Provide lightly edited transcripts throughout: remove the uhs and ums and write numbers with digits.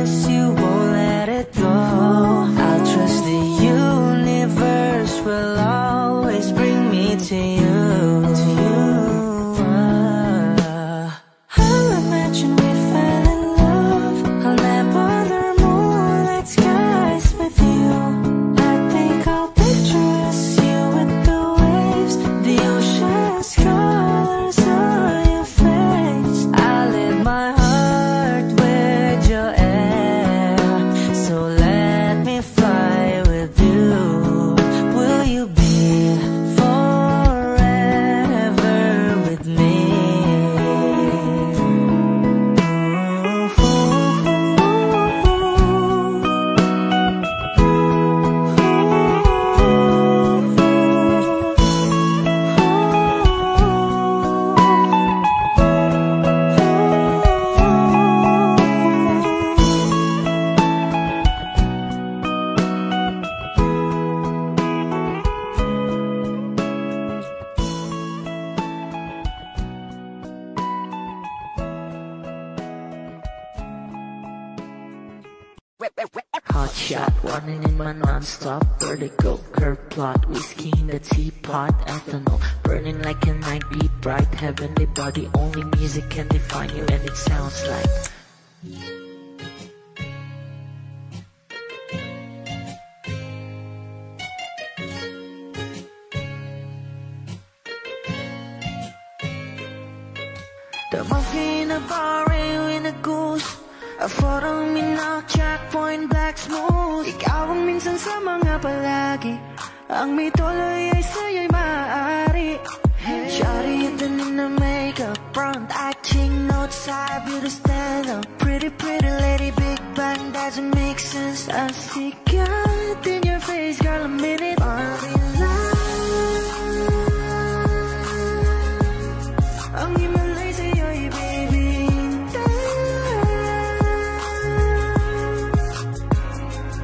trust you won't let it go. I'll trust the universe will always bring me to you. I'll imagine we fell in love. I'll never the moonlight skies with you. I think I'll picture us, you with the waves, the ocean's colors on your face. I live my heart with your air, so let me fly with you. Will you be forever with me? Hot shot, running in my non-stop vertigo, curve plot, whiskey in the teapot, ethanol, burning like a night, be bright, heavenly body, only music can define you, and it sounds like the muffin in a bar, in a goose, a photo minnow, checkpoint, black smooth. Ikaw ang minsan sa mga palagi, ang may tuloy ay sa'yo'y maaari. Shawty, you done in the makeup, front acting, outside, beauty stand up. Pretty, pretty lady, big bang, doesn't make sense. I see God in your face, girl, a minute. Ang himalay sa'yo'y baby.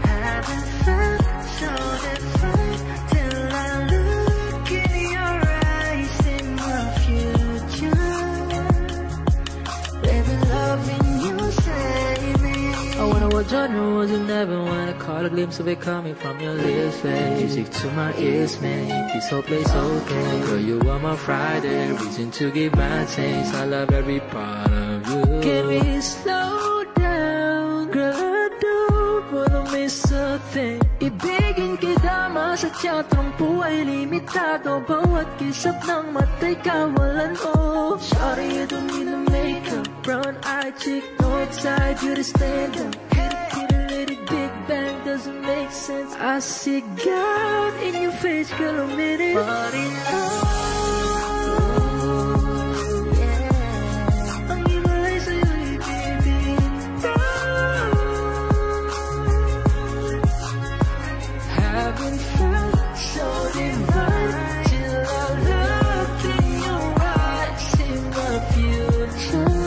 Haven't felt so different till I look in your eyes, in my future. Baby, loving you save me. I wonder what genre was in heaven when I caught a glimpse of it coming from your lips, babe. Music to my ears, make this whole place okay. Girl, you are my Friday, reason to give my taste. I love every part of you. Can we slow down? Girl, I don't wanna miss a thing. Ibigin kita, masadya trangpo ay limitado. Bawat kisap ng mata'y kawalan mo. Shawty, you don't need no makeup, brown eye chick, north side, beauty stand up. Big bang doesn't make sense. I see God in your face, girl, a minute. But in love, yeah. Ang himalay sa'yo'y baby. Haven't felt so divine till I look in your eyes, in my future.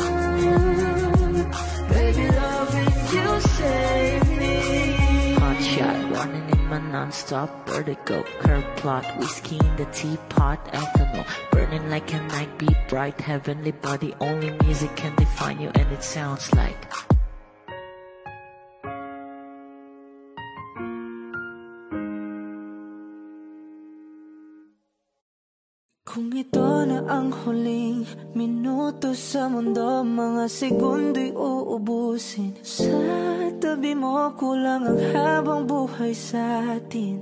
Baby, loving you save me. Hot shot, running in my non-stop vertigo, curve plot, whiskey in the teapot, ethanol, burning like a night, be bright, heavenly body, only music can define you, and it sounds like kung ito na ang huling minuto sa mundo, mga segundo'y uubusin. Sa tabi mo, kulang ang habang buhay sa atin.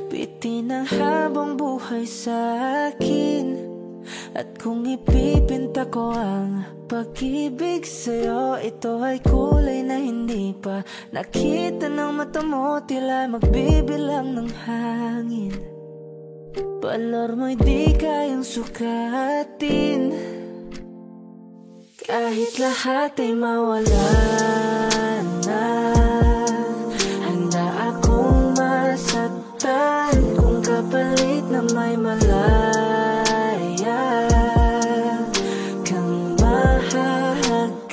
Bitin ang habang buhay sa akin. At kung ipipinta ko ang pag-ibig sa'yo, ito ay kulay na hindi pa nakita ng mata mo, tila magbibilang ng hangin. Balor mo'y di kayang sukatin, kahit lahat ay mawala na. Handa akong masaktan kung kapalit na may malaya kang mahahagan.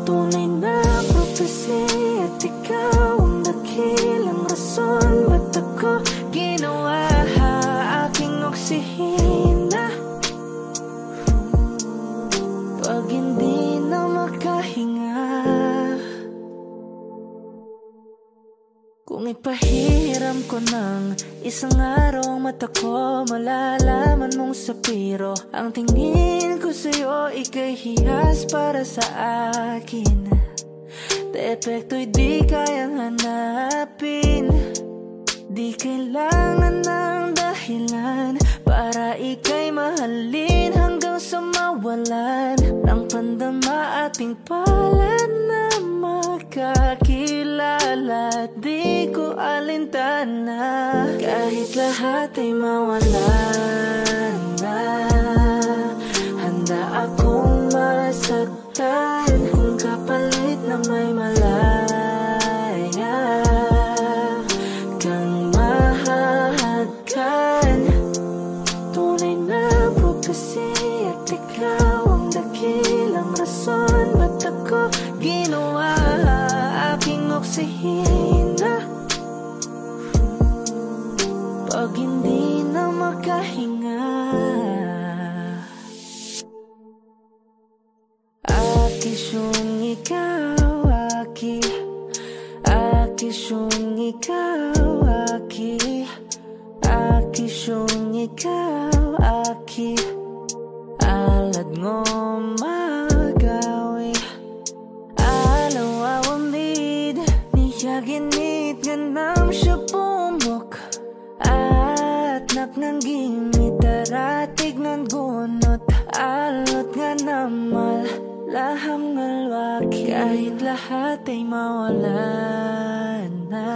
Tunay na prophecy at ikaw ang dakilang rason ba't ako ginawa aking oksihina. Pag hindi na makahinga Kung ipahiram ko ng isang araw mata ko, malalaman mong sapiro. Ang tingin ko sa'yo, ika'y hiyas para sa akin. Depekto'y di kayang hanapin. Di kailangan ng dahilan para ika'y mahalin hanggang sa mawalan ng pandama ating palad na magkakilala. Di ko alintana kahit lahat ay mawalan na. Handa akong masaktan kung kapalit na may malaya kang mahahagkan. Tunay na prophecy at ikaw ang dakilang rason ba't ako ginawa aking oksihina. Pag hindi na makahinga, akisyong ikaw, aki. Akisyong ikaw, aki. Akisyong ikaw, aki. Alad ngo magawi alaw awamid niya ginit ganam siya pumok at napnang gimit daratig ng gunot alot nga namal laham ngalwaki kahit lahat ay mawalan na.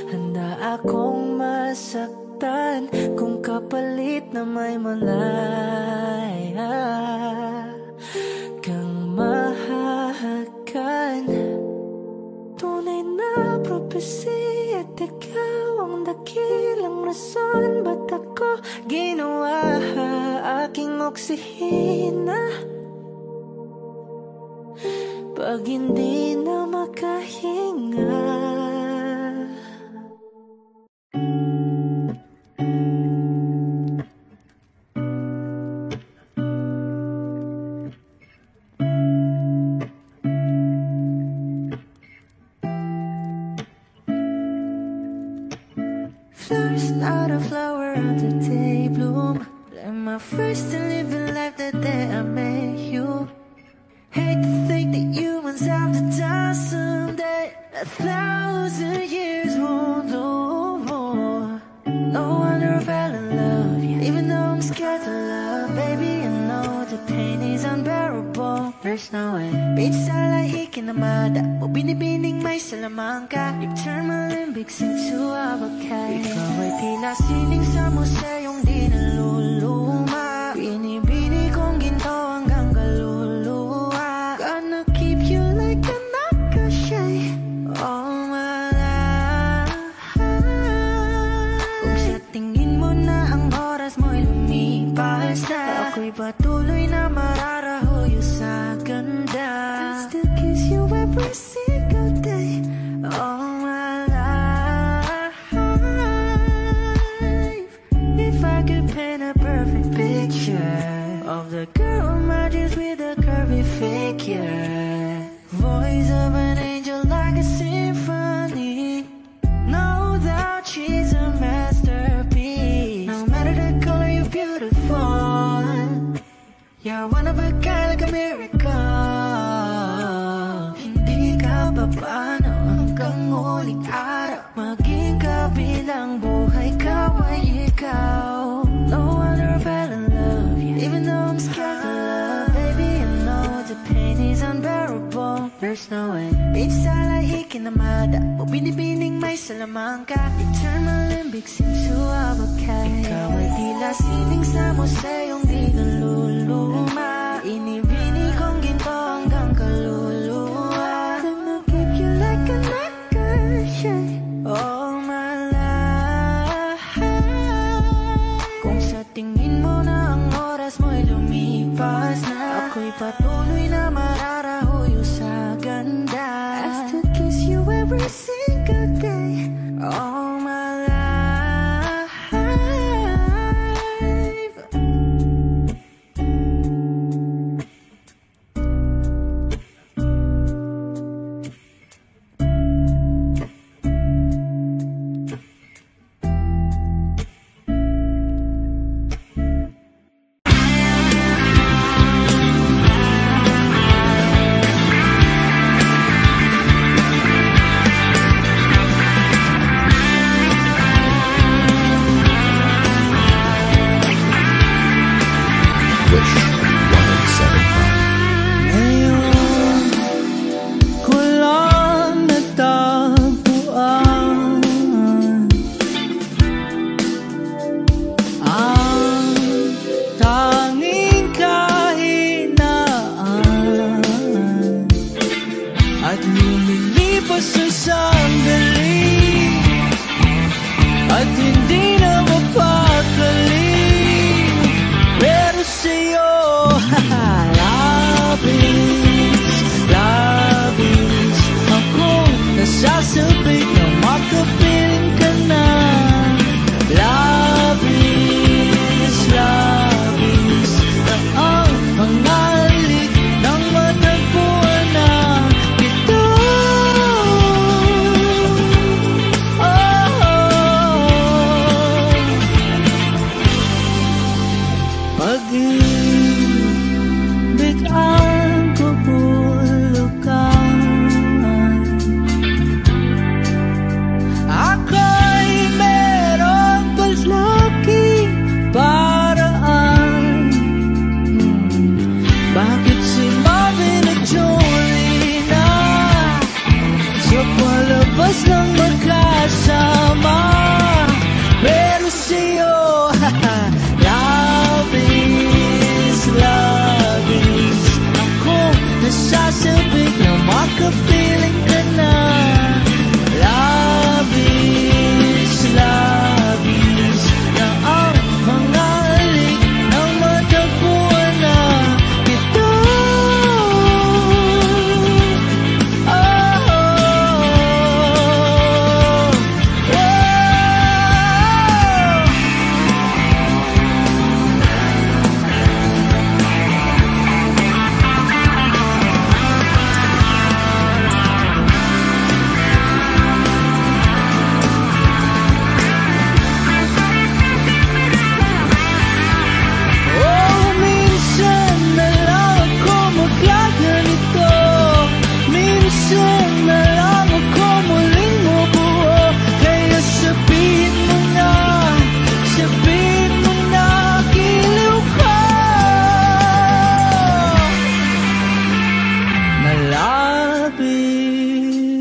Handa akong masaktan kung kapalit na may malaya kang mahahagkan. Tunay na prophecy at ikaw ang dakilang rason ba't ako ginawa aking oksihina. Pag hindi na makahinga, flowers not a flower until they bloom. Like my first to living life the day I met you. Hate to think that humans have to die someday. 1,000 years won't do more. No wonder I fell in love, yeah. Even though I'm scared to love, baby, I know the pain is unbearable. There's no way. Bitch, salahik na mada o binibining may salamangka. You turn my limbics into avocado. Ikaw ay tila sining sa museyong di naluluma. Binibini kong ginto hanggang kaluluwa. Gonna keep you like a nakashay all my life. Kung sa tingin mo na ang oras mo'y lumipas na, ako'y patuloy na mararahuyo sa ganda. I'll still kiss you every single day all my life. If I could paint a perfect picture of the girl in my dreams with a curvy figure, voice of an angel like a symphony, no doubt she's a masterpiece. No matter the color, you're beautiful. You're one of a kind, like a miracle. Hindi ka papaano hanggang huling araw, maging kabilang buhay ka ay ikaw. No wonder I fell in love, yeah. Even though I'm scared to love, baby, I know the pain is unbearable. There's no way. Bitch, salahikin na mada o binibining may salamangka. You turn my limbics into avocado. Ikaw ay tila sining sa museyong di naluluma. Inibini kong ginto hanggang kaluluwa. Gonna keep you like a nakashay all my life. Kung sa tingin mo na ang oras mo'y lumipas na, ako'y patuloy na mararahuyo sa ganda. I still kiss you every single day all my life.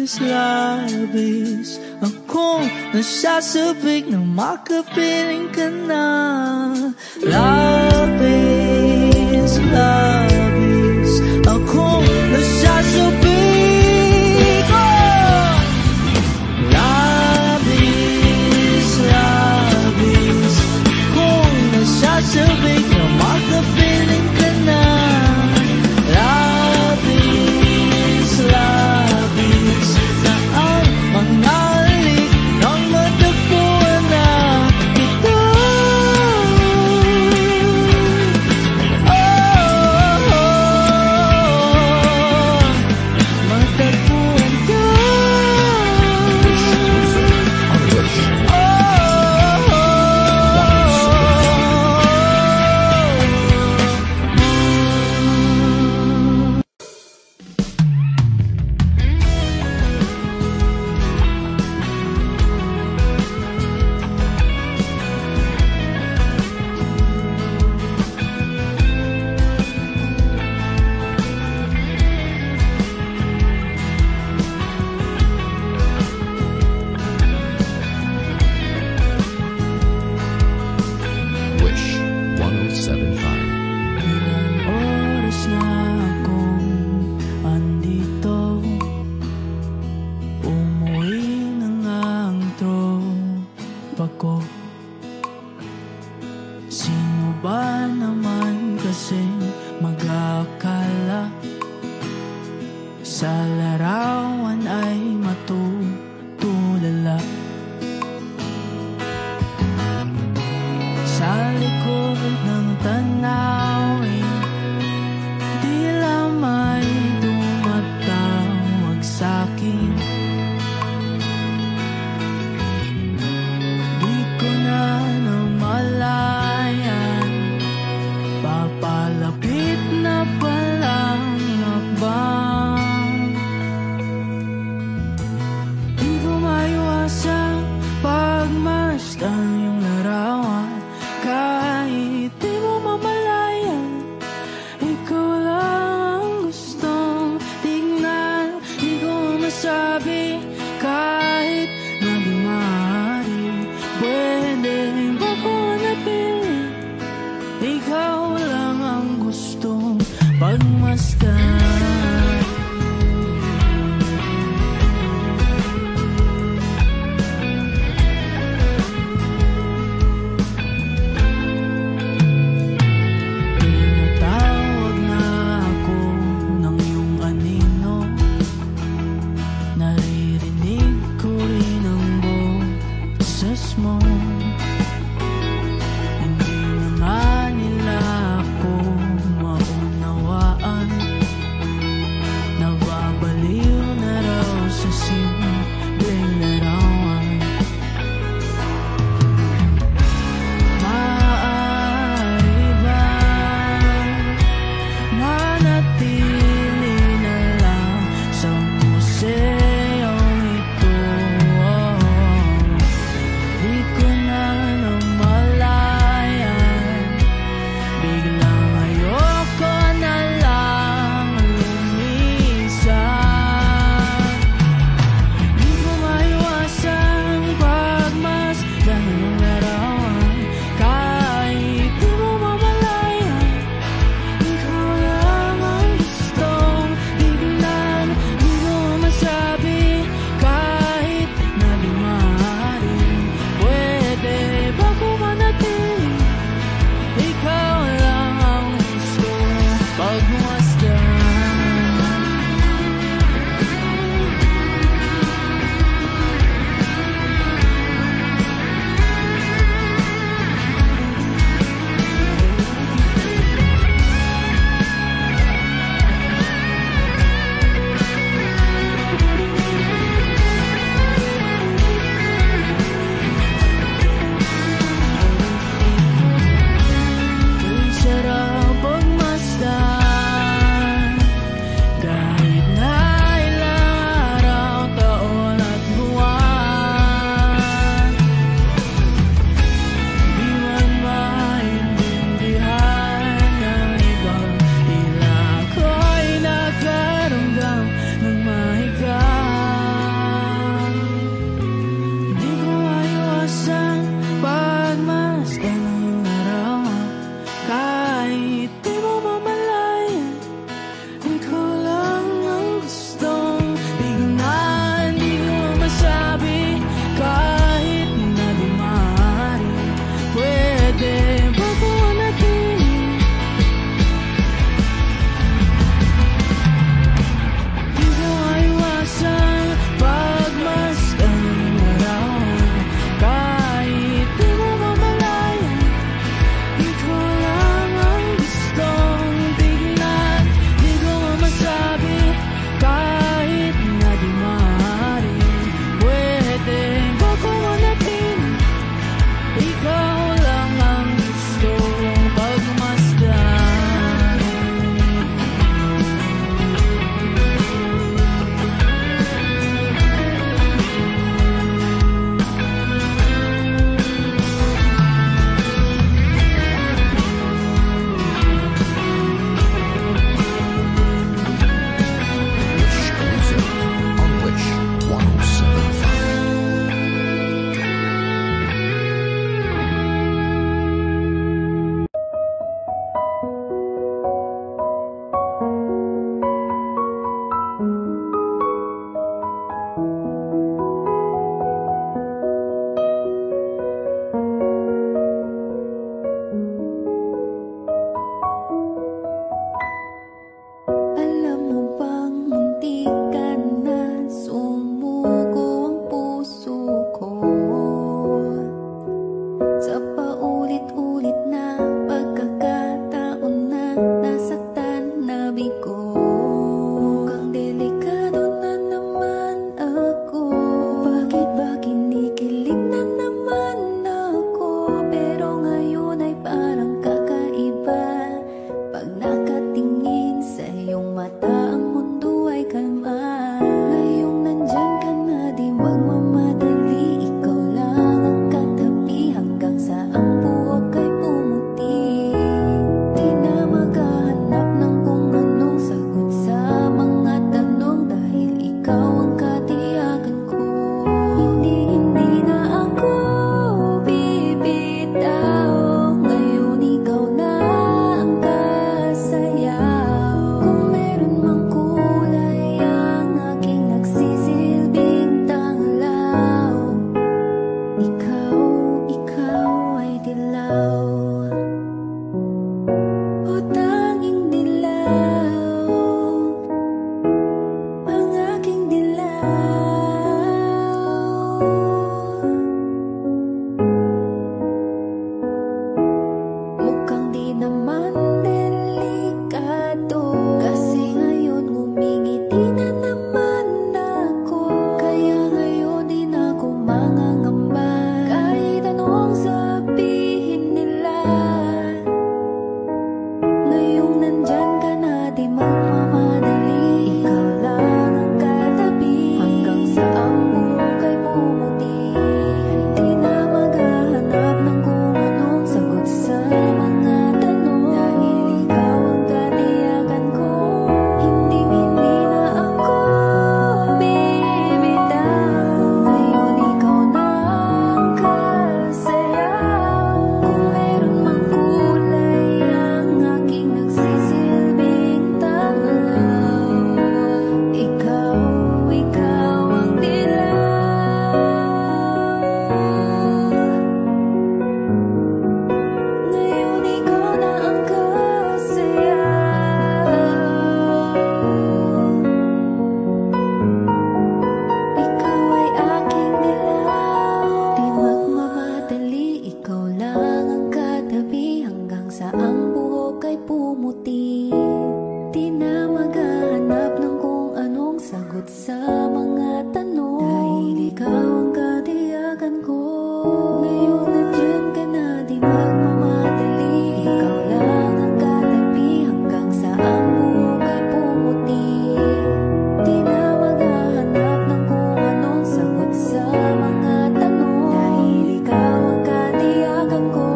labis, labis akong nasasabik na makapiling ka na. Labis, labis akong nasasabik, oh! Labis, labis akong nasasabik na makapiling ka na. Labis, labis na ang mga halik nang matagpuan na kita. Oh, oh, oh, matagpuan ka. Wish 1075. Ilang oras na akong andito, umuwi na nga ang tropa ko. Sino ba naman kasi mag-aakala sa larawan ay matutulala? Sa likod ng tanawin, tila may tumatawag sa'kin. Di ko na namalayan, papalapit na palang hakbang. sa mga tanong. Dahil ikaw ang katiyakan ko. Ngayon nandiyan ka na, di magmamadali. Ikaw lang ang katabi hanggang sa ang buhok ay pumuti. Di na maghahanap ng kung anong sagot sa mga tanong. Dahil ikaw ang katiyakan ko.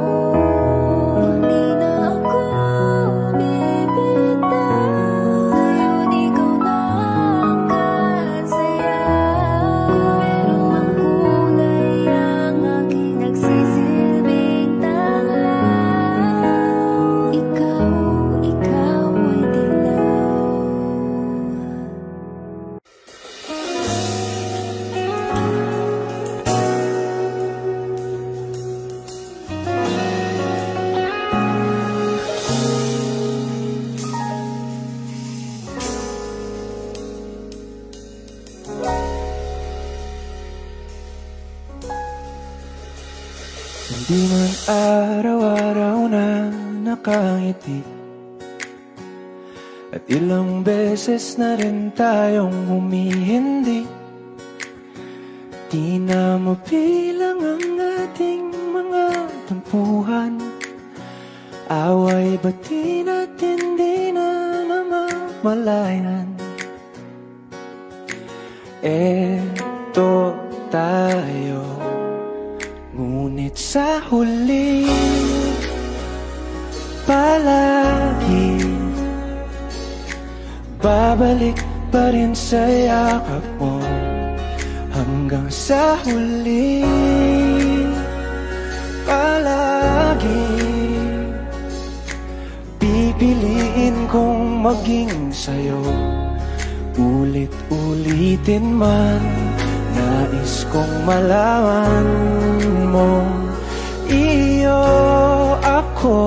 Hindi na ako bibitaw. Ngayon ikaw na ang kasaya. Kung meron mang kulay ang aking nagsisilbing tanglaw. Ikaw ay dilaw. Hindi man araw-araw na nakangiti, at ilang beses na rin tayong humihindi. Di na mabilang ang ating mga tampuhan. Away bati natin di na namamalayan. Eto tayo, ngunit sa huli palagi babalik pa rin sa yakap mo. Hanggang sa huli palagi pipiliin kong maging sa'yo. Ulit-ulitin man, nais kong malaman mo, iyo ako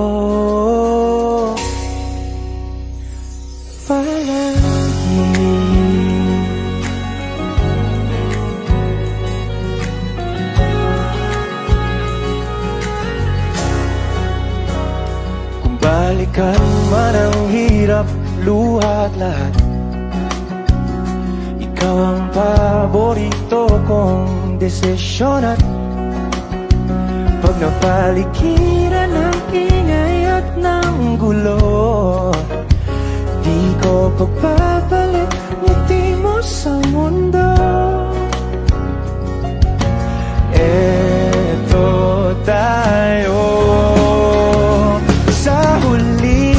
palagi. Kung balikan man ang hirap, luha at lahat, ikaw ang paborito kong desisyon. At pag napaligiran ng ingay at ng gulo, di ko pagpapalit ngiti mo sa mundo. Eto tayo sa huli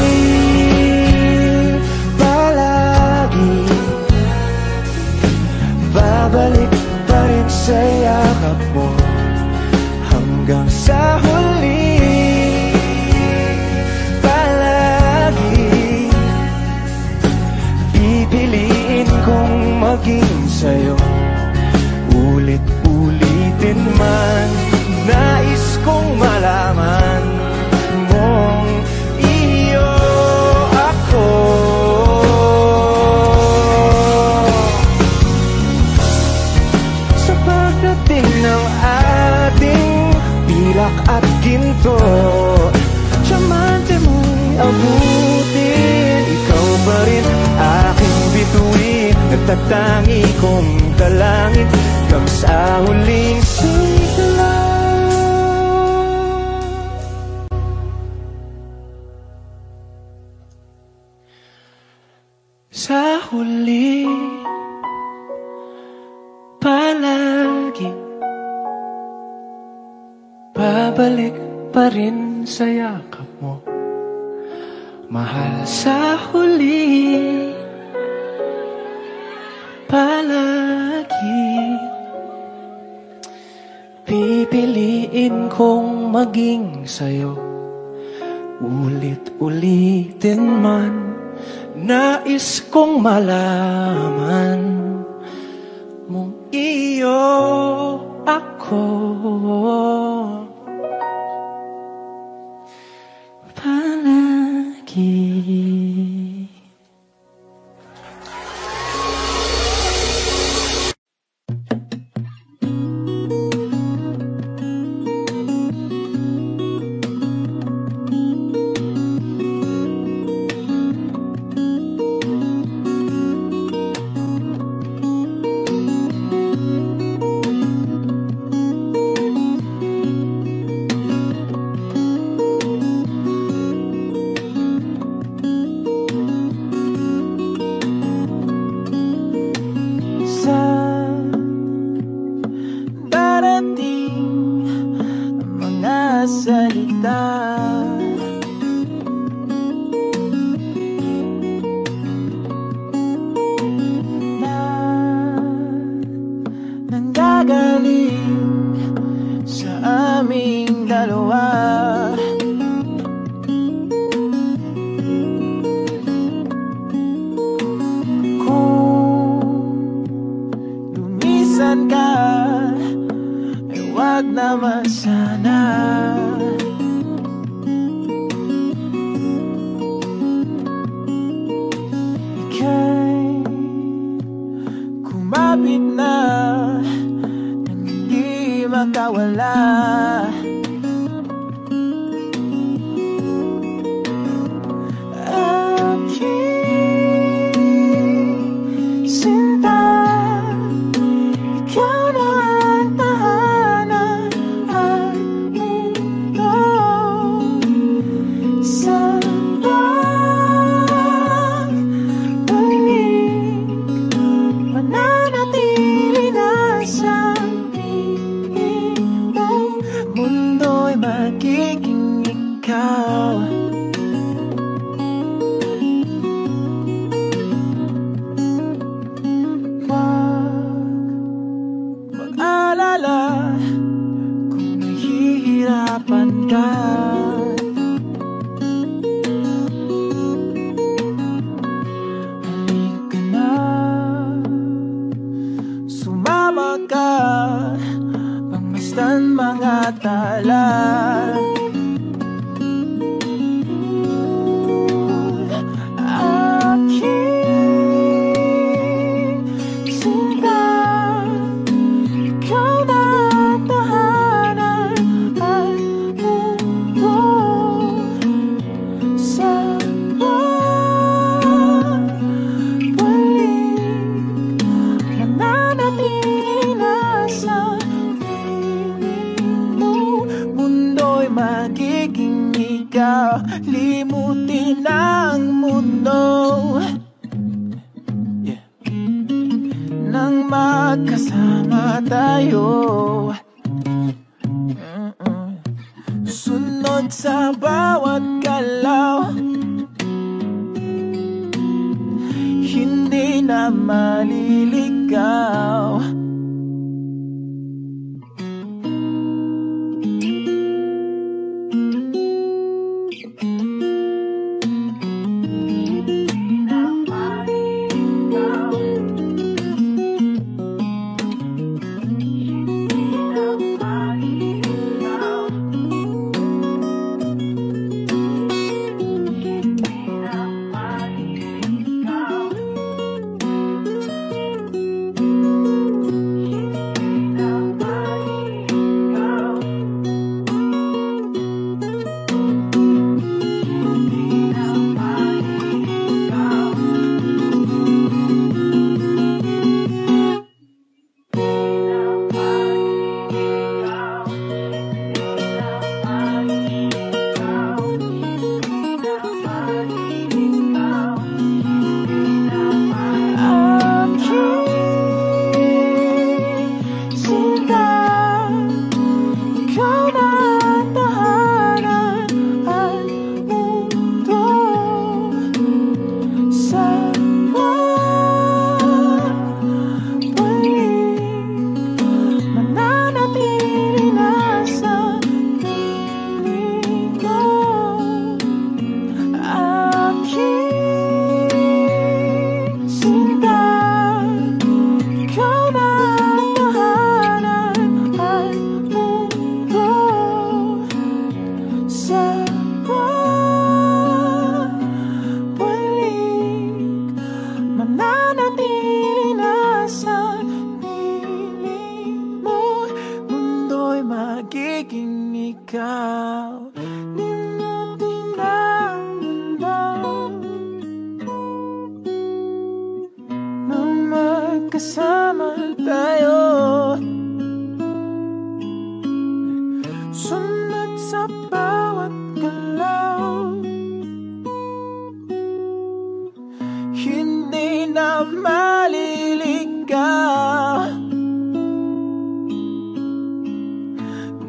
palagi, babalik pa rin sa yakap mo. Hanggang sa huli palagi pipiliin kong maging sa'yo. Ulit-ulitin man, nais kong malaman mong iyo ako. Sa pagdating ng ating pilak at ginto, diamante mo'y abutin. Ikaw pa rin aking bituin, nagtatangi kong dalangin hanggang sa huling sigla. Sa huli palagi babalik pa rin sa yakap mo, mahal. Sa huli palagi pipiliin kong maging sa'yo. Ulit-ulitin man, nais kong malaman mong iyo ako palagi. malapit na nang hindi makawala. Aking sinta, ikaw na ang tahanan at mundo sa mananatili na sa piling mo. Mundo'y magiging ikaw. Huwag mag-alala kung nahihirapan ka. Sumama ka, pangmasdan mga tala. Aking sinta, ikaw na ang tahanan at mundo sa mananatili na sa piling mo. Mundo'y magiging ikaw. Limutin ang mundo nang magkasama tayo. Sunod sa bawat galaw, hindi na maliligaw. Magiging ikaw. Limutin ang mundo nang magkasama tayo. Sunod sa bawat galaw, hindi na maliligaw.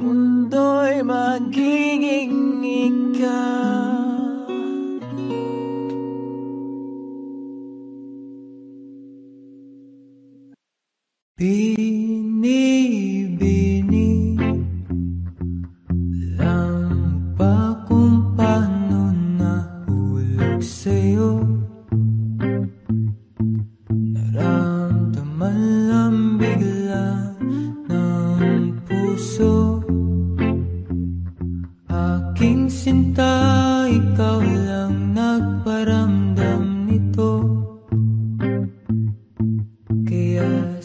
Mundo'y magiging ikaw. Bini-bini lang pa kung paano nahulog sa'yo. Naramdaman lang bigla ng puso. Aking sinta, ikaw lang nagparamdam nito. Kaya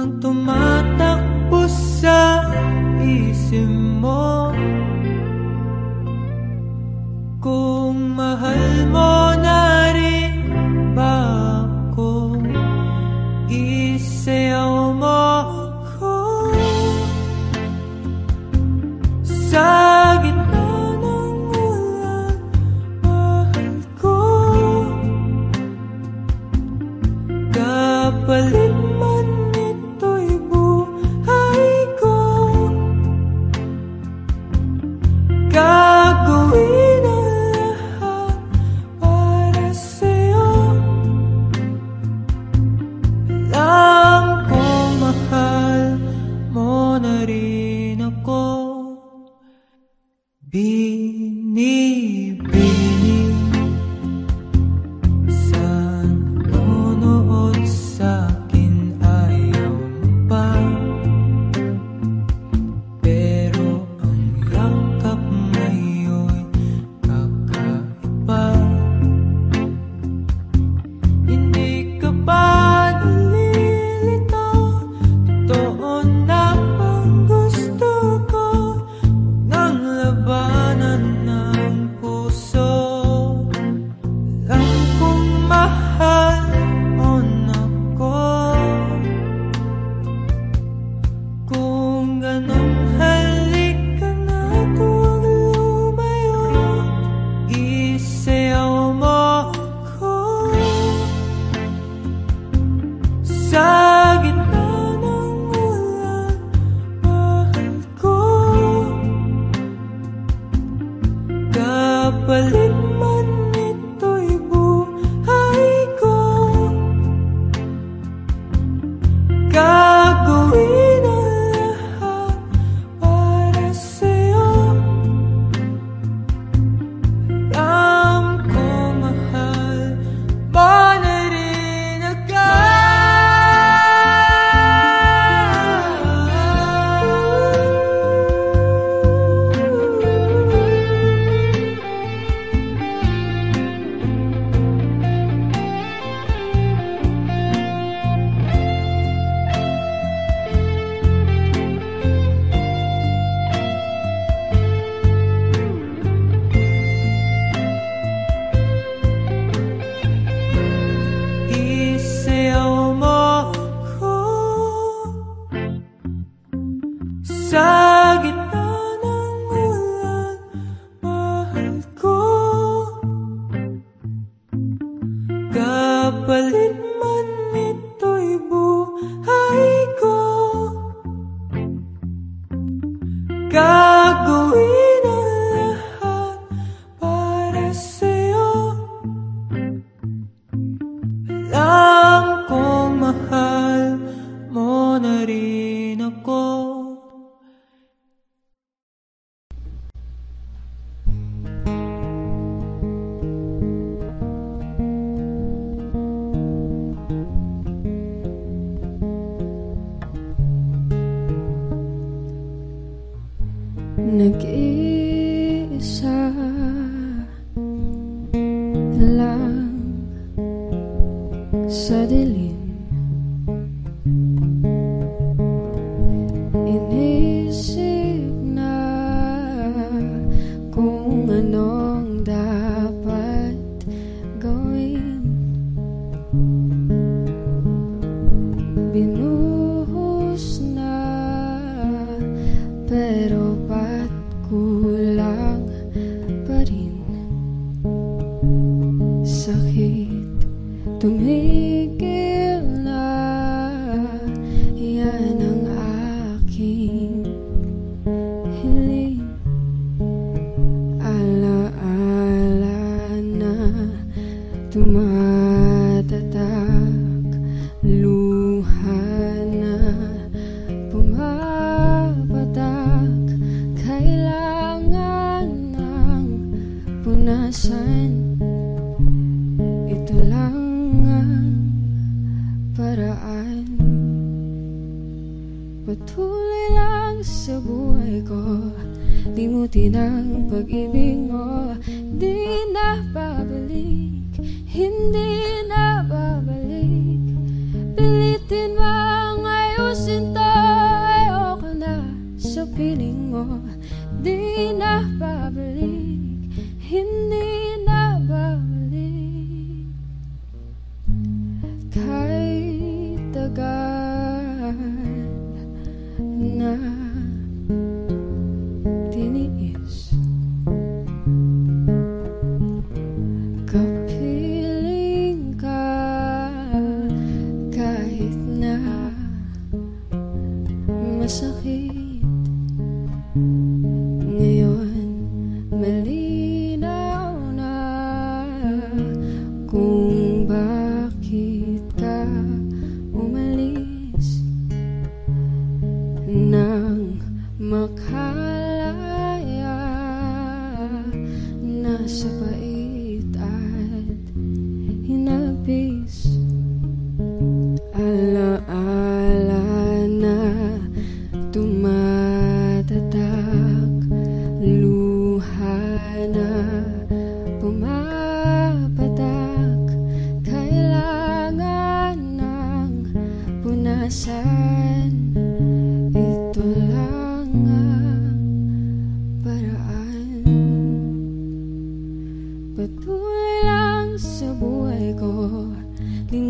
ang tumatakbo sa isip mo. Kung mahal mo na rin ba ako, isayaw mo ako sa gitna ng ulan. Mahal ko, kapalit man ito'y buhay ko. Gagawin ang lahat para sa'yo. Alam kong mahal mo na rin ako. Binibining sa nanonood sa'kin, ayaw mo pa. Pero ang yakap ngayon kakaiba. Hindi ka ba nalilito? Totoo na bang gusto ko? Huwag nang labanan ng puso. Alam kong mahal mo na ko. Kung ganun, halika na, huwag lumayo. Isayaw mo ako sa gitna ng ulan. Mahal ko, kapalit man ito'y buhay ko. Gagawin ang lahat para sa'yo. Alam ko mahal mo na rin ako. Isayaw mo ako sa gitna ng ulan. Mahal ko, kapalit man ito'y buhay ko. Gagawin ang lahat para sa'yo. Alam kong mahal mo na rin ako. Nag-iisa lang sa dilim, inisip na kung anong dapat gawin. Binuhos na, pero ba't kulang pa rin? Sakit tumigil na, yan ang aking hiling. Alaala na tumatatak, luha na pumapatak. Kailangan ng punasan, ito lang ang paraan. Patuloy lang sa buhay ko, limutin ang pag-ibig mo. Di na babalik, hindi na babalik. Pilitin mang ayos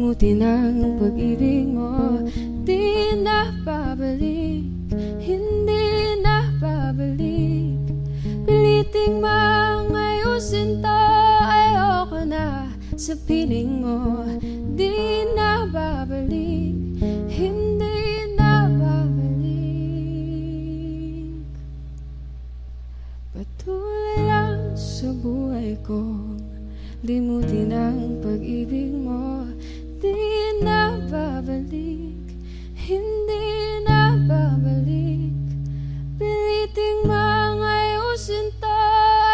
Limutin ang pag-ibig mo, di na babalik, hindi na babalik. Piliting mang ayusin to, ayoko na sa piling mo, di na babalik, hindi na babalik. Patuloy lang sa buhay ko, limutin ang pag-ibig mo, di na babalik, hindi na babalik. Piliting mang ayusin to,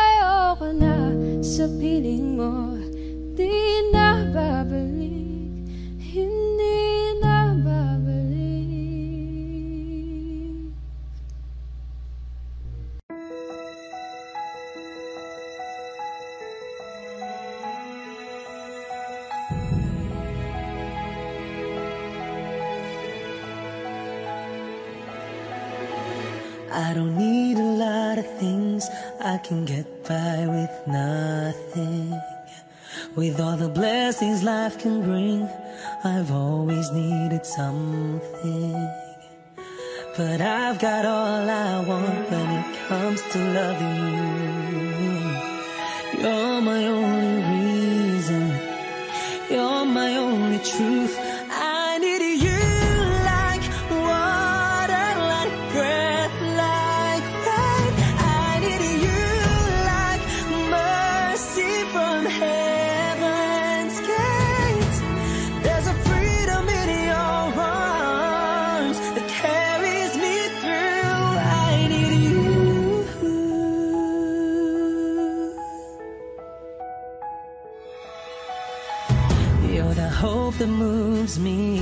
ayoko na sa piling mo, di na babalik, hindi na babalik. I don't need a lot of things, I can get by with nothing. With all the blessings life can bring, I've always needed something. But I've got all I want when it comes to loving you. You're my only reason, you're my only truth. I need you like water, like breath, like rain. I need you like mercy from heaven's gate. There's a freedom in your arms that carries me through. I need you. You're the hope that moves me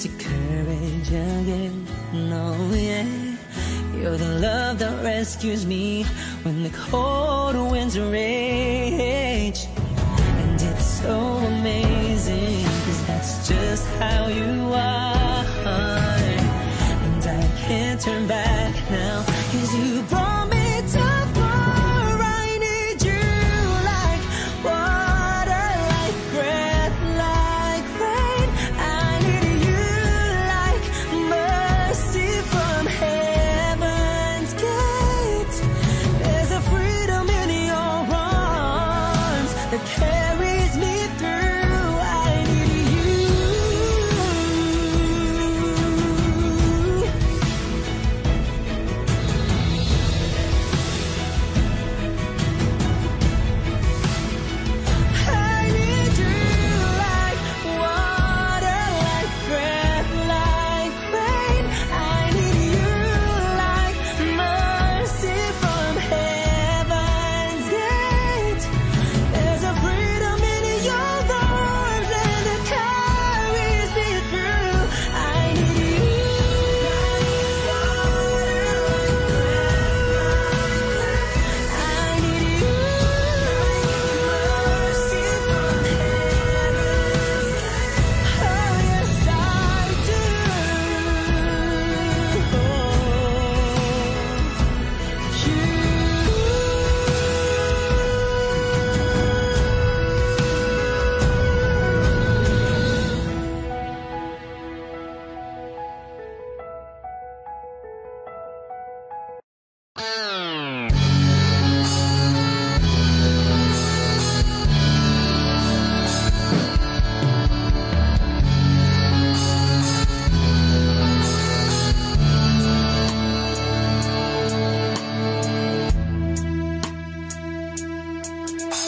to courage again. No, yeah. You're the love that rescues me when the cold winds rage. And it's so amazing, 'cause that's just how you are. And I can't turn back now, 'cause you brought me too far. I need you like water, like breath, like rain. I need you like mercy from heaven's gate. There's a freedom in your arms that carries me through. I need you. I need you like water, like breath, like rain. I need you like mercy from heaven's gate. There's a freedom in your arms and it carries me through. I need you. I need you like mercy from heaven's gate. Oh yes I do.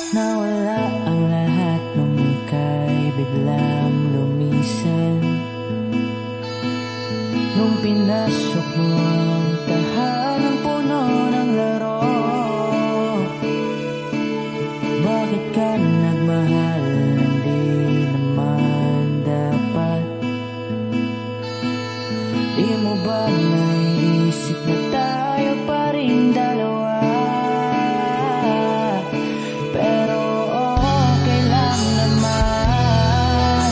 Nawala ang lahat nung ika'y biglang lumisan. Nung pinasok mo ang tahanang puno ng laro, bakit ka nagmahal nang di naman dapat? Di mo ba naisip na tayo pa rin dalawa? Pero okay lang naman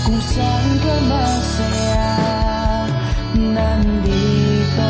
kung saan ka masaya. Nandito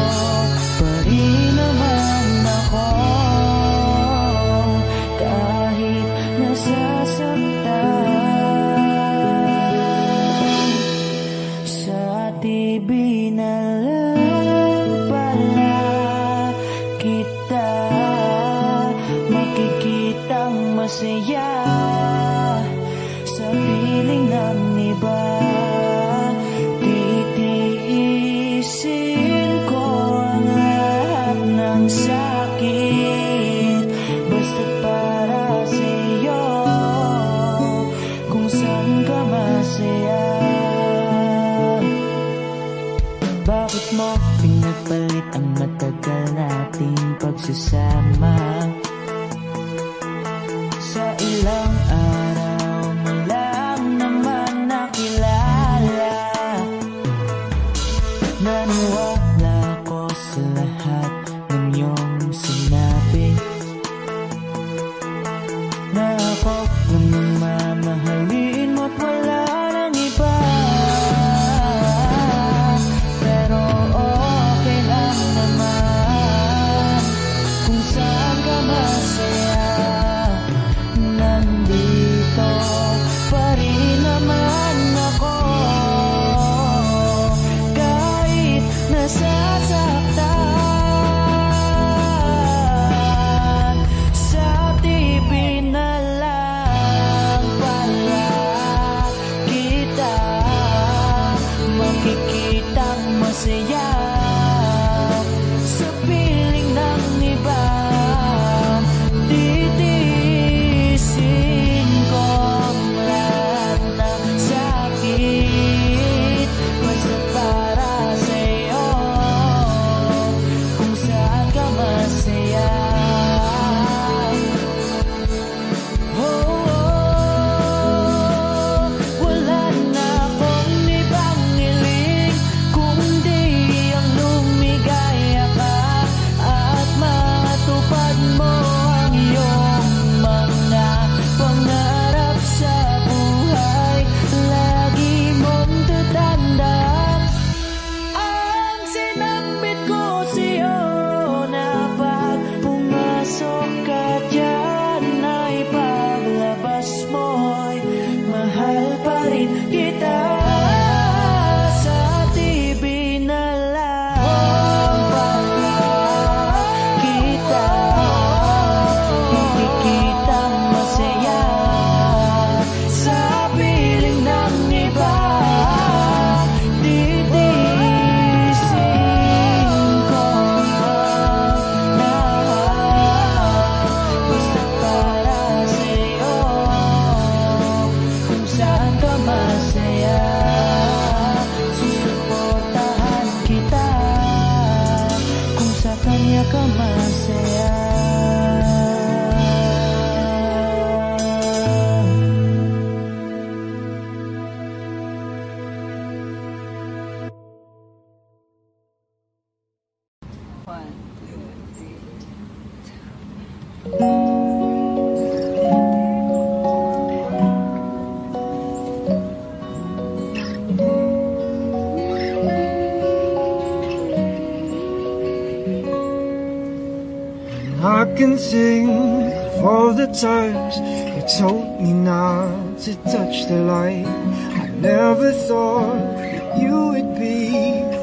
can think of all the times you told me not to touch the light. I never thought that you would be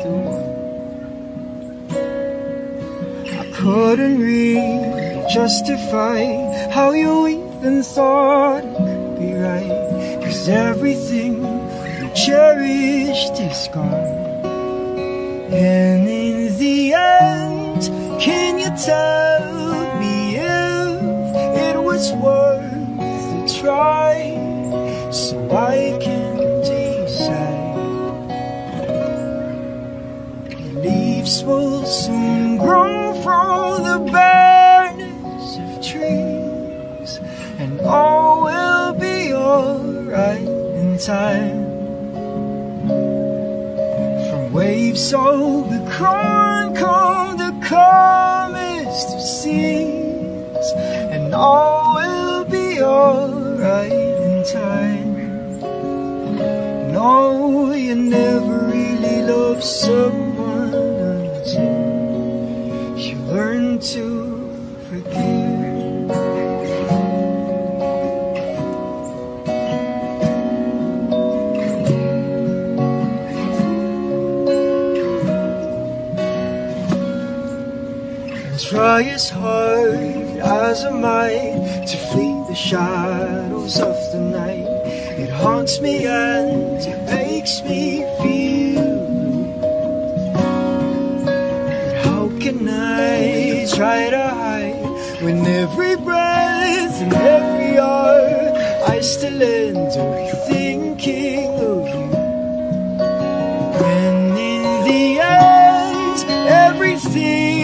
the one. I couldn't really justify how you even thought it could be right, 'cause everything we cherished is gone. And in the end, can you tell me if it was worth the try, so I can decide? Leaves will soon grow from the barrenness of trees, and all will be alright in time. Waves overcome the calmest of seas, and all will be alright in time. No, you never really loved someone until you learn to forgive. Try as hard as I might to flee the shadows of the night. It haunts me and it makes me feel. But how can I try to hide when every breath and every hour I still end up thinking of you? And in the end, everything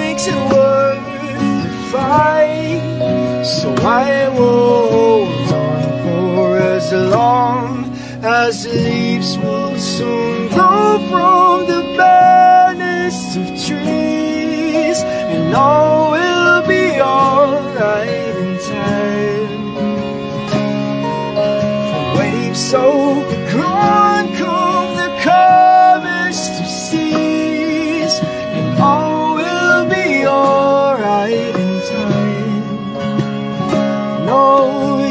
makes it worth the fight, so I will hold on for as long as the leaves will soon grow from the barrenness of trees, and all will be alright in time. For waves overgrown come the calmest of seas, and all alright in time. No,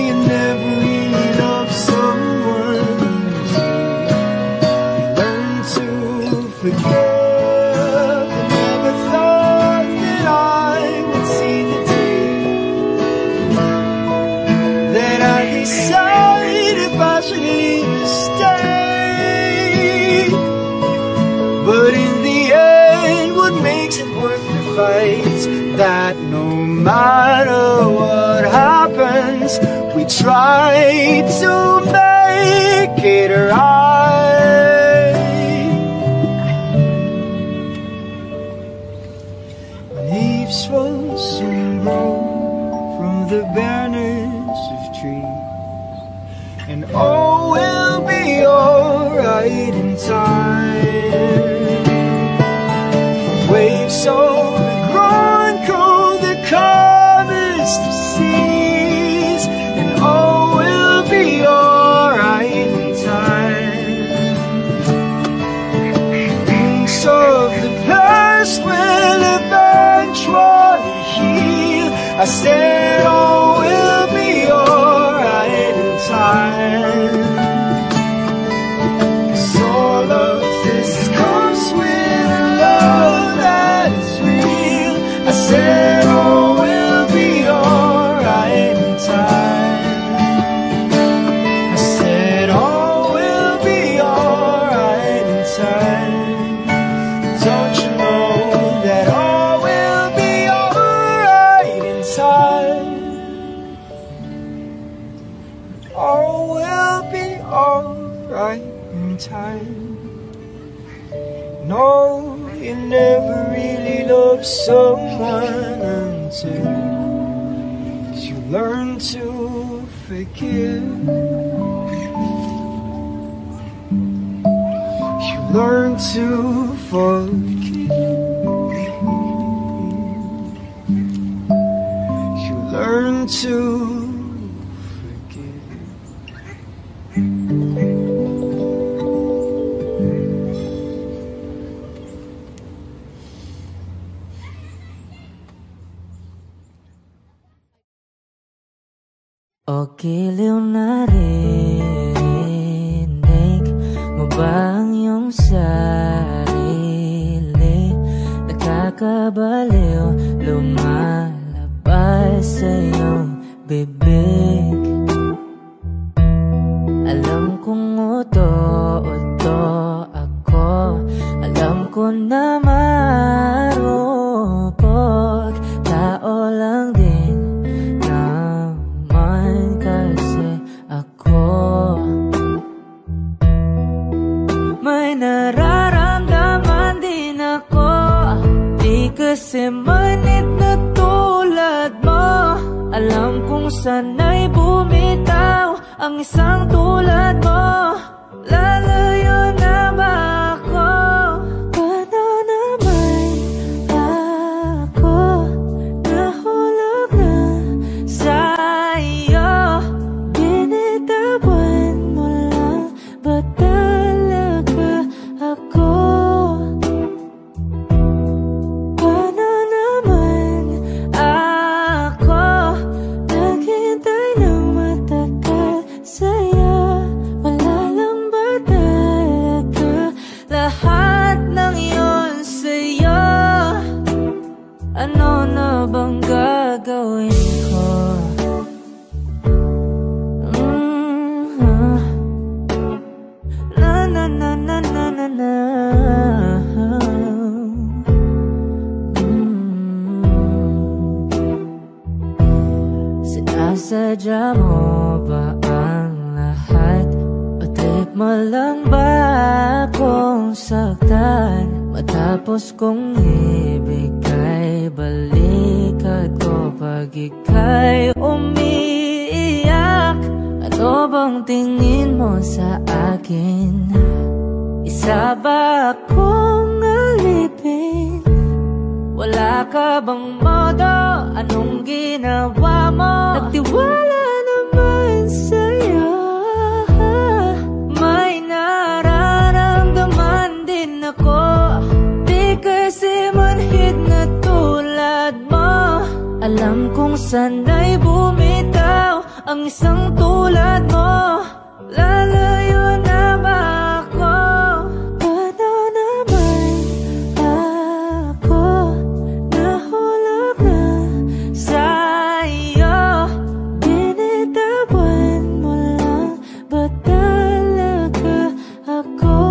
you never really loved someone until you learn to forgive. I never thought that I would see the day that I decide if I should even stay. But in the end, what makes it worth the fight? That no matter what happens, we try to make it right. Leaves will soon grow from the barrenness of trees, and all will be alright in time. From waves so calmest of seas, and all will be alright in time. Things of the past will eventually heal. I said all will be alright in time. 'Cause all of this comes with a love that is real. I said all will be alright in time. I said all will be alright in time. Don't you know that all will be alright in time? All will be alright in time. No, you never really loved someone until you learn to forgive. You learn to forgive. You learn to forgive. giliw narinig mo ba ang iyong sarili? Nakakabaliw, lumalabas sa iyong bibig. Alam kong uto-uto ako, alam ko na marupok, tao lang din naman kasi ako. May nararamdaman din ako, di kasi manit na tulad mo. Alam kong sana'y bumitaw ang isang tulad mo. Lalayo na ba ako? Paano naman ako nahulog na sa'yo? Binitawan mo lang ba talaga ako? Paano naman ako naghintay ng matagal sa'yo? Wala lang ba talaga lahat ng iyon sa'yo? Ano na bang gagawin ko? Na na na na na na na. Sinasadya mo ba ang lahat? O trip mo lang ba akong saktan? Matapos kong ibigay balikat ko pag ika'y umiiyak. Ano bang tingin mo sa akin? Isa ba akong alipin? Wala ka bang modo? Anong ginawa mo? Nagtiwala naman sa'yo. May nararamdaman din ako, di kasi manhid na tulad mo. Alam kong sana'y bumitaw ang isang tulad mo. Lalayo na ba ako? Paano naman ako nahulog na sa'yo? Binitawan mo lang ba talaga ako?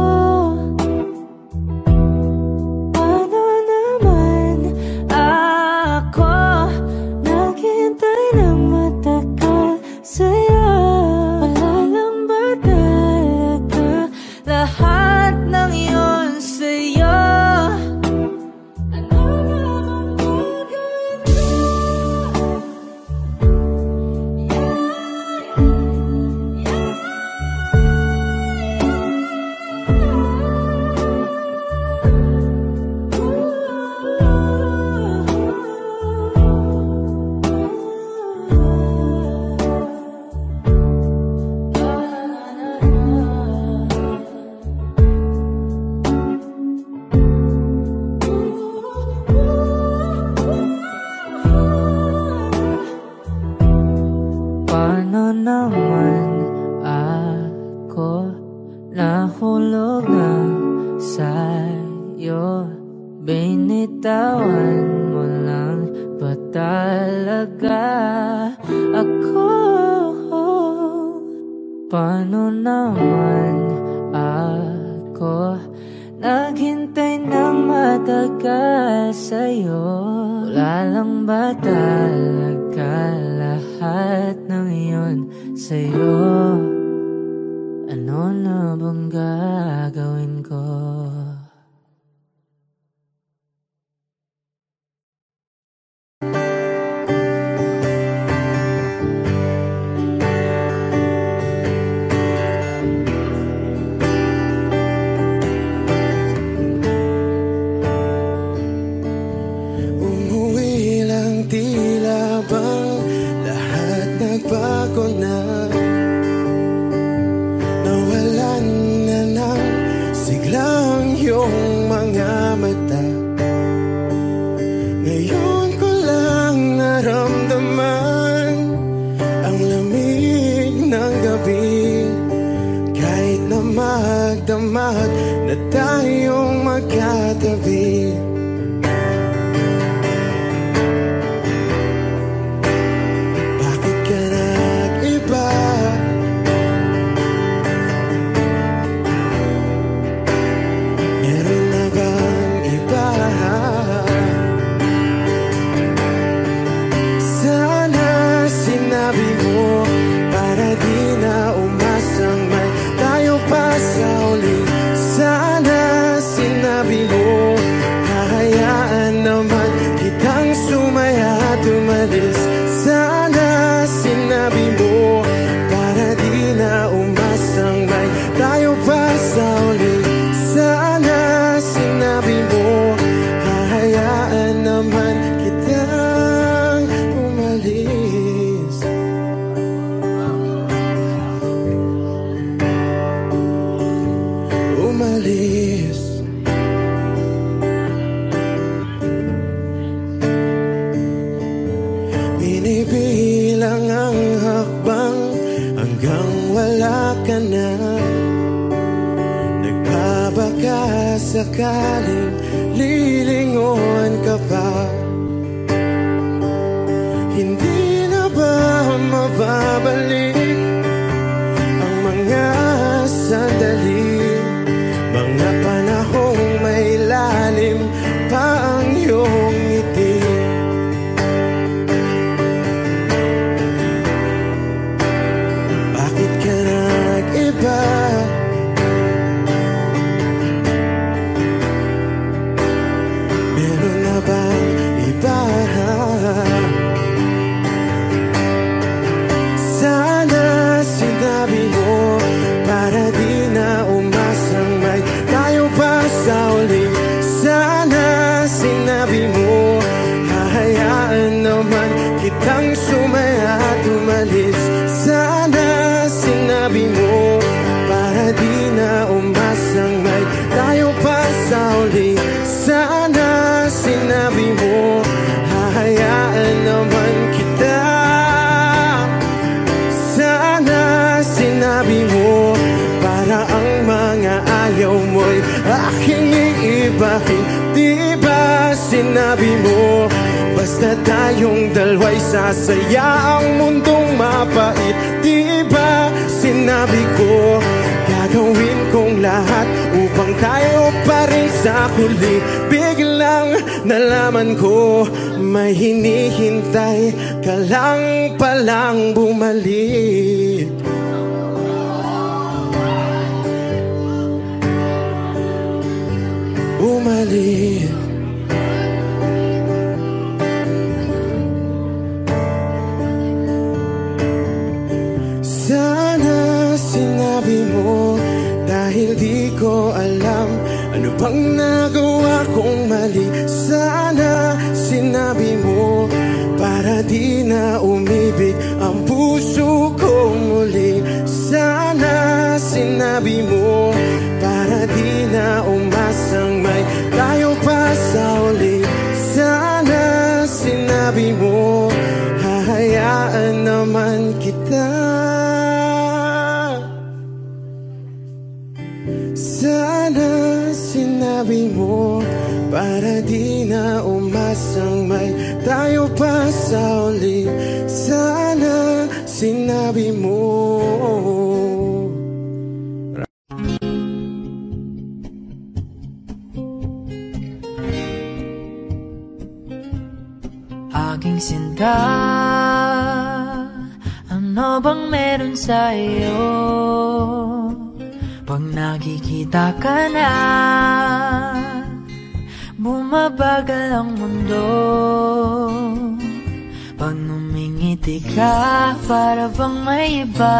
Paano naman ako naghintay ng matagal sa'yo? Wala lang ba talaga lahat ng iyon sa'yo? Ano naman gagawin ko? Paano naman ako nahulog na sa'yo? Binitawan mo lang ba talaga ako? Paano naman ako naghintay ng matagal sa'yo? Wala lang ba talaga lahat ng iyon sa'yo? Ano na bang gagawin ko? Umuwi lang, tila bang lahat nagbago na. Nawalan na ng siglang gabi, kahit na magdamag na tayong magkatabi. Bakit ka nag-iba? Meron na bang iba? Sana sinabi mo para di na umasang may tayo pa sa uli. Sana sinabi mo, hahayaan naman kitang sumaya at umalis. Sana sinabi mo para di na umasang may tayo pa sa uli. Sana sinabi mo, hahayaan naman kitang umalis. Umalis. Binibilang ang hakbang hanggang wala ka na. Nagbabaka sakaling lilingon ka pa. Hindi na ba mababalik ang mga sandali, mga panahong may lalim pa ang iyong ngiti? Bakit ka nag-iba? Meron na bang iba? Sana sinabi mo para di na umasang may tayo pa sa uli. Sana sinabi mo, hahayaan naman kitang sumaya at umalis. Sana sinabi mo para di na umasang may tayo pa sa uli. Sana sinabi mo, hahayaan naman kita. Sana sinabi mo para ang mga ayaw mo'y aking iibahin. Di ba sinabi mo, basta tayong dalawa'y sasaya ang mundong mapait? Di ba sinabi ko, gagawin kong lahat upang tayo pa rin sa huli? Biglang nalaman ko, may hinihintay ka lang palang bumalik. Bumalik. Sana sinabi mo, dahil di ko alam ano bang nagawa kong mali. Sana sinabi mo para di na umibig ang puso ko muli. Sana sinabi mo para di na umasang may tayo pa sa uli. Sana sinabi mo, hahayaan naman kita. Sana sinabi mo para di na umasang may tayo pa sa uli. Sana sinabi mo. Aking sinta, ano bang meron sa iyo? Pag nakikita ka na, bumabagal ang mundo. Pag numingiti ka, para bang may iba.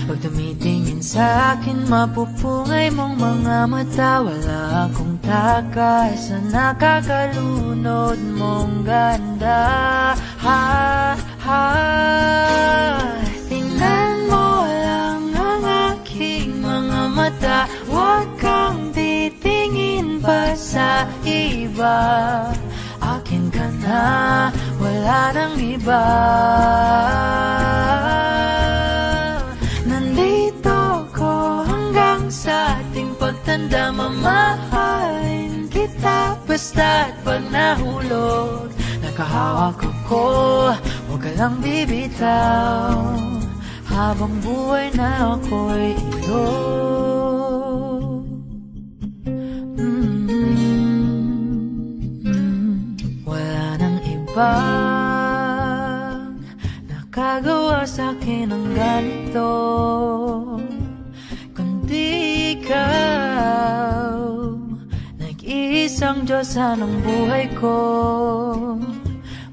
Pag tumitingin sa akin, mapupungay mong mga mata. Wala akong takas sa nakakalunod mong ganda. Tingnan mo lang ang aking mga mata. Huwag kang titingin pa sa iba. Akin ka na, wala nang iba. basta't pag nahulog nakahawak ako, huwag ka lang bibitaw habang buhay na ako'y iyo. Wala nang ibang nakagawa sa'kin ng ganito kundi ikaw. Nag-iisang Diyosa ng buhay ko.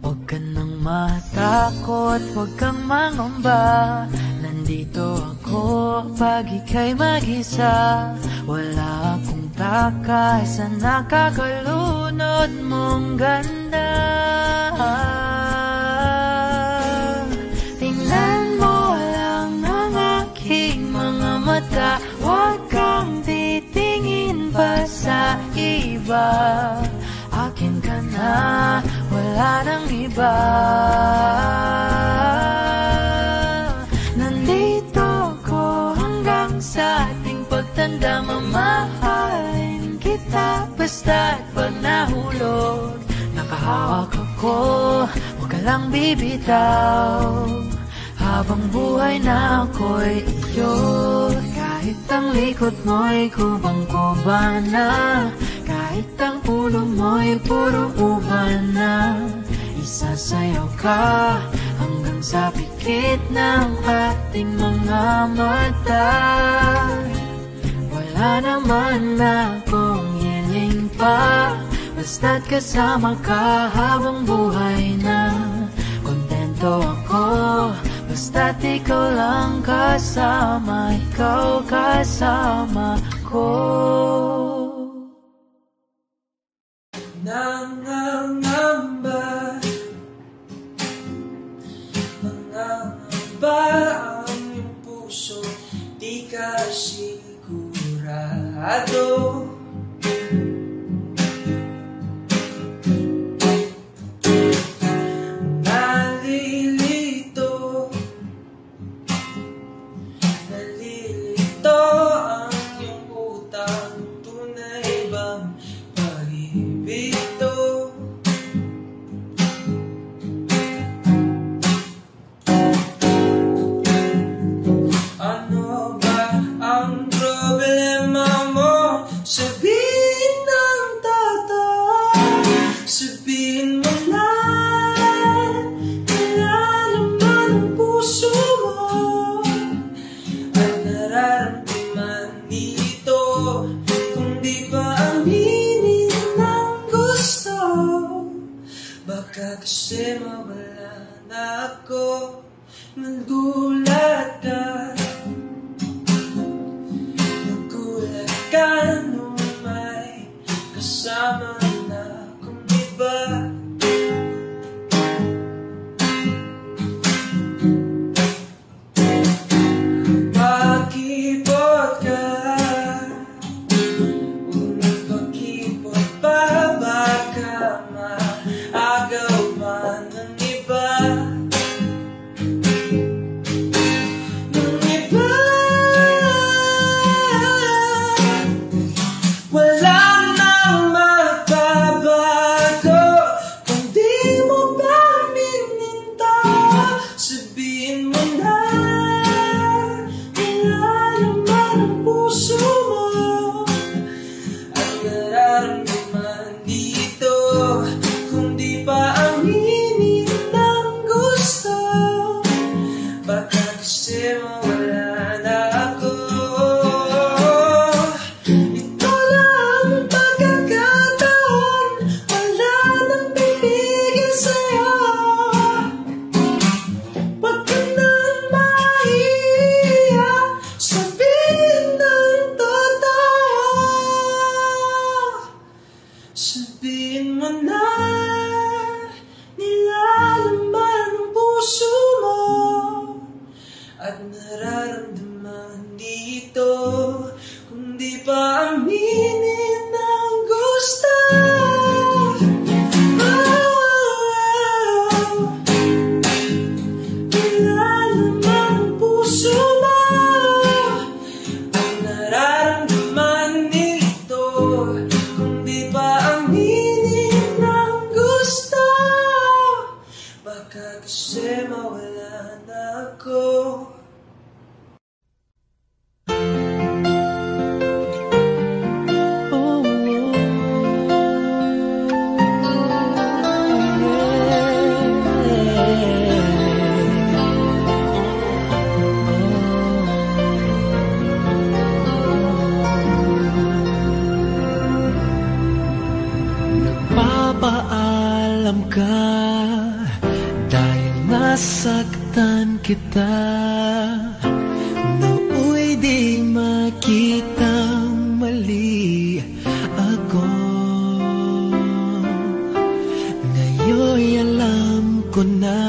Huwag ka nang matakot, huwag kang mangamba. Nandito ako pag ika'y mag-isa. Wala akong takay sa nakakalunod mong ganda. Tingnan mo lang ang aking mga mata. Huwag kang titingin pa sa iba. Akin ka na, wala nang iba. Nandito ko hanggang sa ating pagtanda. Mamahalin kita basta't pag nahulog nakahawak ako, huwag ka lang bibitaw habang buhay na ako'y iyo. Kahit ang likod mo'y kubang-kuba na, kahit ang ulo mo'y puro uban na, isasayaw ka hanggang sa pikit ng ating mga mata. Wala naman akong hiling pa, basta't kasama ka habang buhay na. Kontento ako basta't ikaw lang kasama, ikaw kasama ko. Nangangamba, nangangamba ang iyong puso, di ka sigurado. Kasi mawala na ako, nagulat ka. Nagulat ka nung may kasama na akong iba. Pakipot ka, o nagpakipot pa, baka maagaw pa ng iba. Ng iba. Wala nang magbabago kung di mo pa mininta. Sabihin mo na, nilalaman ang puso mo ang nararamdaman dito. Kung di pa aminin ng gusto, baka kasi mawala na ako. Ito lang ang pagkakataon, wala nang bibigyan sa'yo. Huwag ka nang mahiya, sabihin ng totoo. Sabihin mo na, nilalaman ang puso mo at nararamdaman dito. Kung di pa aminin ang gusto, nilalaman ang puso mo at nararamdaman dito. Kung di pa aminin ka dahil nasaktan kita. Nooy di makita mali ako. Ngayon'y alam ko na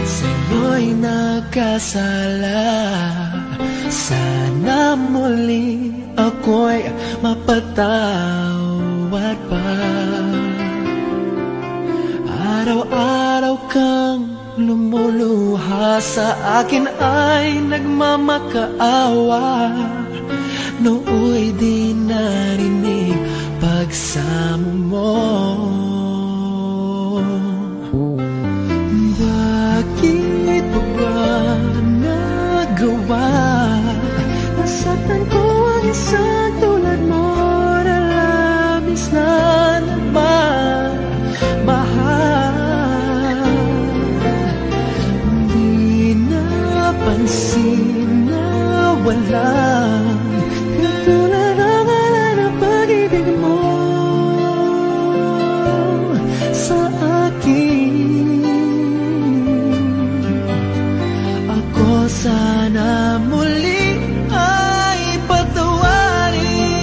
sa'yo'y nakasala. Sana muli ako'y mapatawad pa. Araw-araw kang lumuluha sa akin ay nagmamakaawa. Nooy di narinig pagsamo mo. Bakit pa ba nagawa? Nasaktan ko ang isang tulad mo na labis na nagmamahal. Di napansin na walang katulad ang alay ng pag-ibig mo sa akin. Ako sana muli ay patawarin.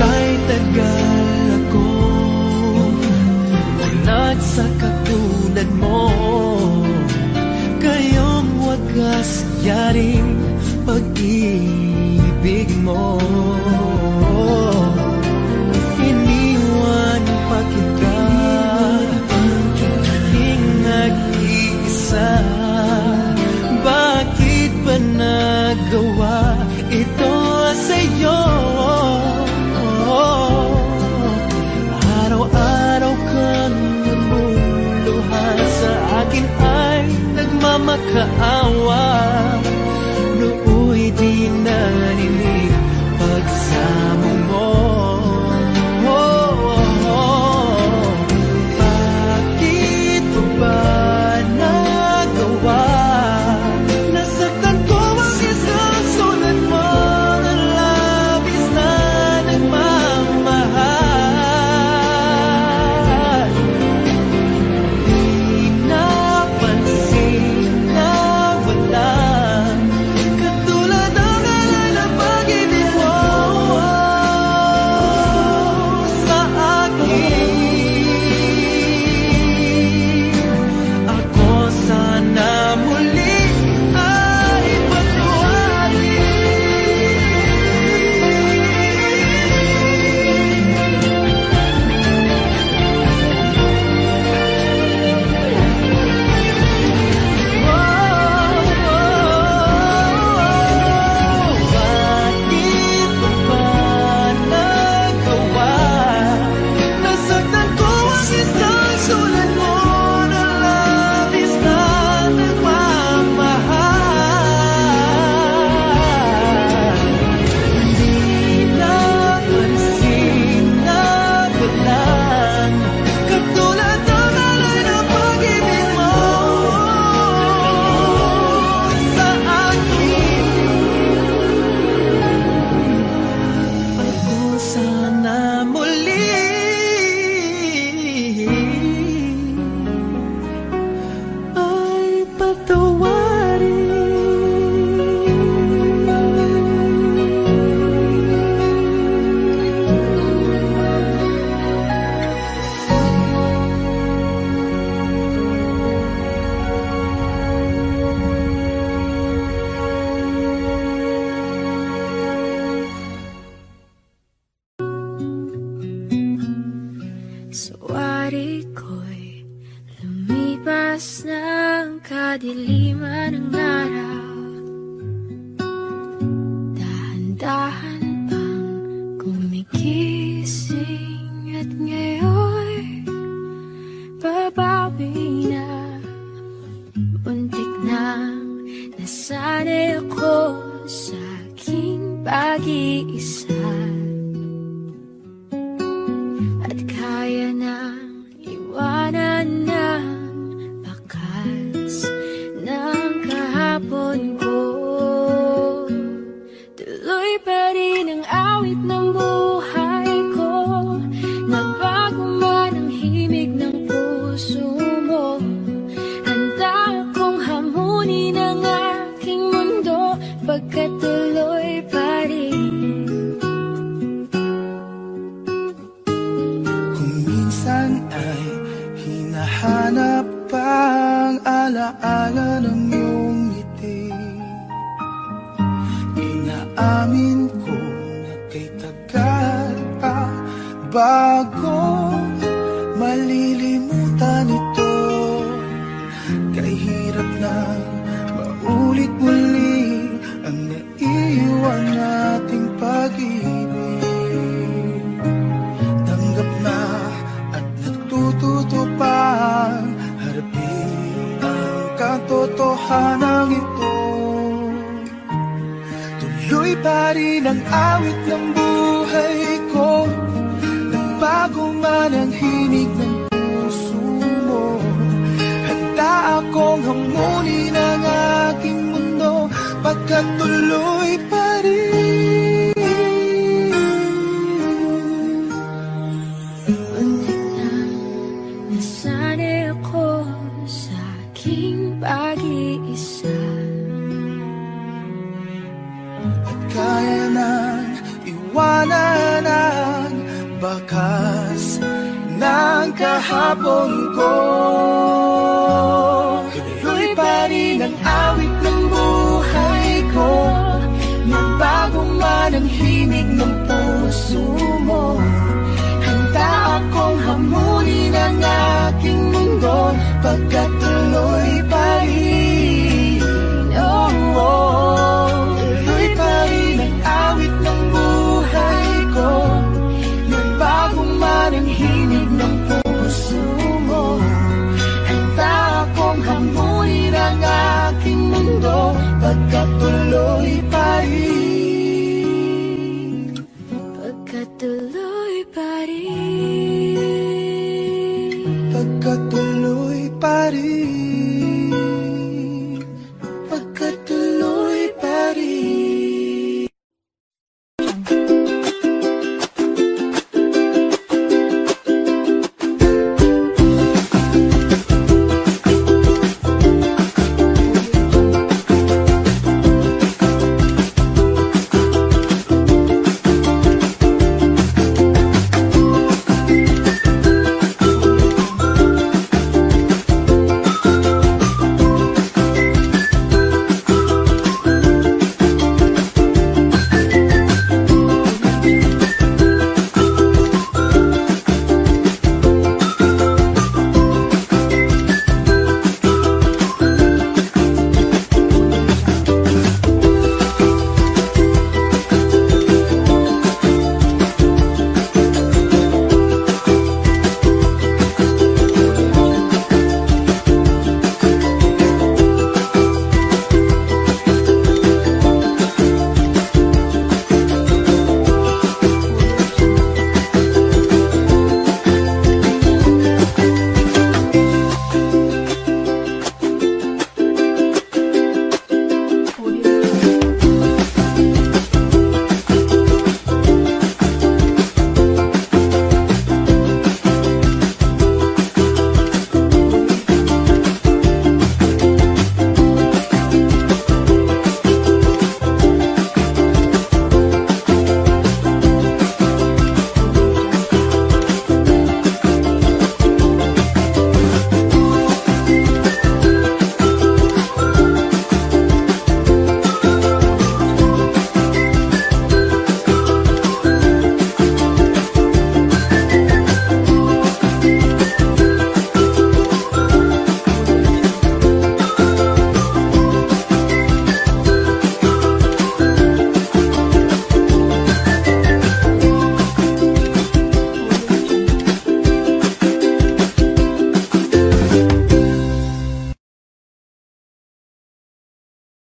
Kahit tagal ako ulat sa katulad mo, kayong wagas yaring pag-ibig mo. Iniwan pa kita naging nag-iisa. Bakit ba nagawa ito sa'yo? Araw-araw kang namuluha sa akin ay nagmamakaawa. Nooy di narinig pagsamo mo. Bakit pa ba nagawa? Nasaktan ko ang isang sulat mo na labis na nagmamahal. Di napansin na walang katulad ang alay ng pag-ibig mo sa akin. Ako sana muli ay bakit pa ba nagawa? Nasaktan ko ang isang sulat mo na labis na nagmamahal. Di napansin na walang katulad ang alay ng pag-ibig mo sa akin. Ako sana muli ay patawarin. Sa wari ko'y lumipas ng kadiliman ng araw. Dahan-dahan pang gumigising at ngayon babawi na. Muntik nang nasanay ako sa aking pag-iisa. At kaya nang iwanan ng bakas ng kahapon ko. Tuloy pa Hinahanap ang alaala ng iyong ngiti. Inaamin ko na kay tagal pa bago malilimutan ito. Kay hirap na maulit muli ang naiwan nating pag-ibig. Tanggap na at natututo pang harapin ang katotohanan ito. Tuloy pa rin ang awit ng buhay ko, nagbago man ang himig ng puso mo. Handa akong hamunin ang aking mundo, pagkat tuloy pa rin. Muntik na nasanay ako sa aking pag-iisa. At kaya nang iwanan ang bakas ng kahapon ko. Tuloy pa rin ang awit ng buhay ko, nagbago man ang himig ng puso mo. Handa akong hamunin ang aking mundo, pagkat tuloy pa rin. Oh, oh. Tuloy pa rin ang awit ng buhay ko, nagbago man ang himig ng puso mo. Handa akong hamunin ang aking mundo, pagkat tuloy pa rin. Pagkat tuloy pa rin. Pagkat tuloy pa rin.